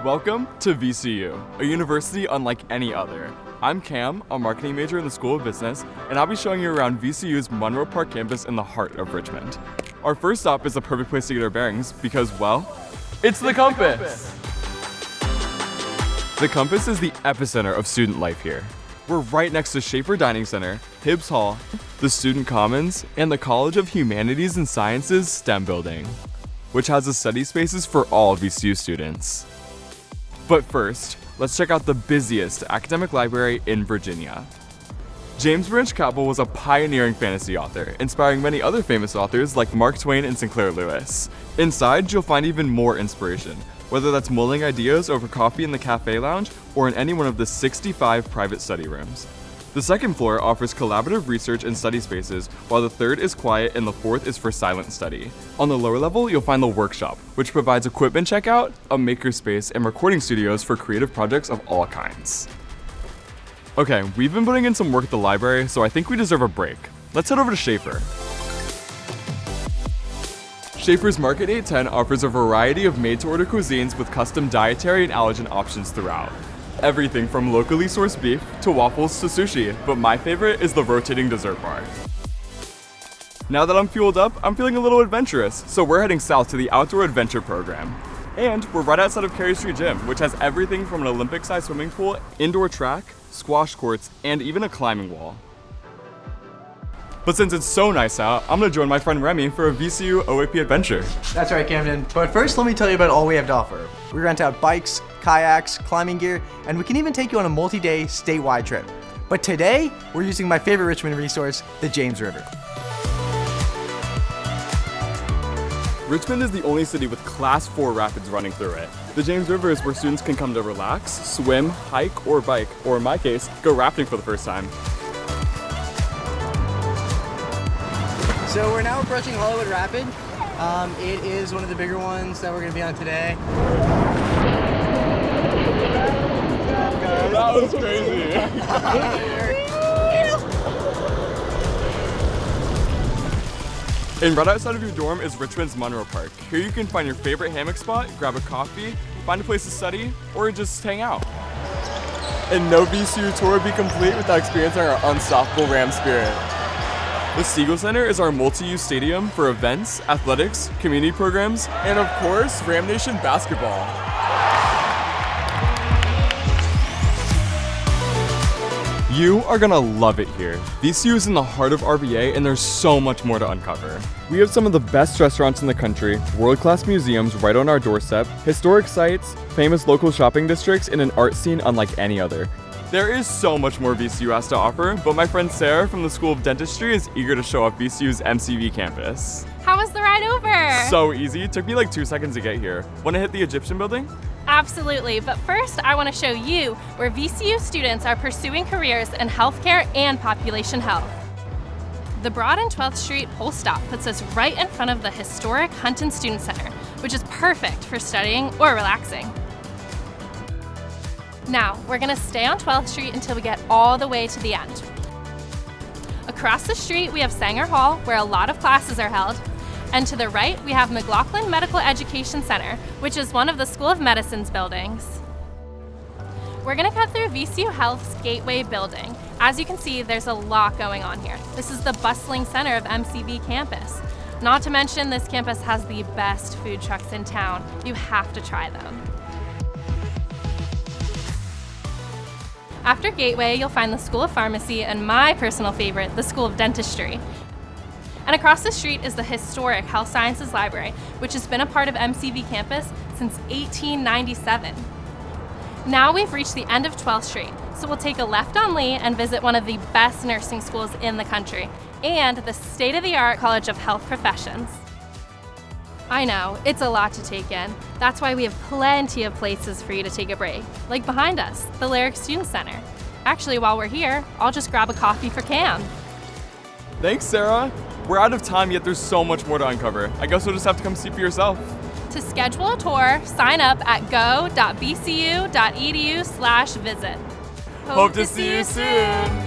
Welcome to VCU, a university unlike any other. I'm Cam, a marketing major in the School of Business, and I'll be showing you around VCU's Monroe Park Campus in the heart of Richmond. Our first stop is the perfect place to get our bearings because, well, it's the Compass! The Compass is the epicenter of student life here. We're right next to Shafer Dining Center, Hibbs Hall, the Student Commons, and the College of Humanities and Sciences STEM building, which has the study spaces for all VCU students. But first, let's check out the busiest academic library in Virginia. James Branch Cabell was a pioneering fantasy author, inspiring many other famous authors like Mark Twain and Sinclair Lewis. Inside, you'll find even more inspiration, whether that's mulling ideas over coffee in the cafe lounge or in any one of the 65 private study rooms. The second floor offers collaborative research and study spaces, while the third is quiet and the fourth is for silent study. On the lower level, you'll find the workshop, which provides equipment checkout, a makerspace, and recording studios for creative projects of all kinds. Okay, we've been putting in some work at the library, so I think we deserve a break. Let's head over to Shafer. Shafer's Market 810 offers a variety of made-to-order cuisines with custom dietary and allergen options throughout. Everything from locally sourced beef to waffles to sushi, but my favorite is the rotating dessert bar. Now that I'm fueled up, I'm feeling a little adventurous, so we're heading south to the Outdoor Adventure program. And we're right outside of Cary Street Gym, which has everything from an Olympic-sized swimming pool, indoor track, squash courts, and even a climbing wall. But since it's so nice out, I'm gonna join my friend Remy for a VCU OAP adventure. That's right, Camden. But first, let me tell you about all we have to offer. We rent out bikes, kayaks, climbing gear, and we can even take you on a multi-day statewide trip. But today, we're using my favorite Richmond resource, the James River. Richmond is the only city with Class 4 rapids running through it. The James River is where students can come to relax, swim, hike, or bike, or in my case, go rafting for the first time. So we're now approaching Hollywood Rapid. It is one of the bigger ones that we're going to be on today. That was crazy. And right outside of your dorm is Richmond's Monroe Park. Here you can find your favorite hammock spot, grab a coffee, find a place to study, or just hang out. And no VCU tour would be complete without experiencing our unstoppable Ram spirit. The Siegel Center is our multi-use stadium for events, athletics, community programs, and of course, Ram Nation basketball. You are gonna love it here. VCU is in the heart of RVA and there's so much more to uncover. We have some of the best restaurants in the country, world-class museums right on our doorstep, historic sites, famous local shopping districts, and an art scene unlike any other. There is so much more VCU has to offer, but my friend Sarah from the School of Dentistry is eager to show off VCU's MCV Campus. How was the ride over? So easy, it took me like 2 seconds to get here. Wanna hit the Egyptian building? Absolutely, but first I want to show you where VCU students are pursuing careers in healthcare and population health. The Broad and 12th Street Pole Stop puts us right in front of the historic Hunton Student Center, which is perfect for studying or relaxing. Now, we're going to stay on 12th Street until we get all the way to the end. Across the street, we have Sanger Hall, where a lot of classes are held. And to the right, we have Mcglothlin Medical Education Center, which is one of the School of Medicine's buildings. We're going to cut through VCU Health's Gateway building. As you can see, there's a lot going on here. This is the bustling center of MCV Campus. Not to mention, this campus has the best food trucks in town. You have to try them. After Gateway, you'll find the School of Pharmacy and my personal favorite, the School of Dentistry. And across the street is the historic Health Sciences Library, which has been a part of MCV Campus since 1897. Now we've reached the end of 12th Street, so we'll take a left on Lee and visit one of the best nursing schools in the country, and the state-of-the-art College of Health Professions. I know, it's a lot to take in. That's why we have plenty of places for you to take a break, like behind us, the Larrick Student Center. Actually, while we're here, I'll just grab a coffee for Cam. Thanks, Sarah. We're out of time, yet there's so much more to uncover. I guess we'll just have to come see for yourself. To schedule a tour, sign up at go.vcu.edu/visit. Hope to see you soon.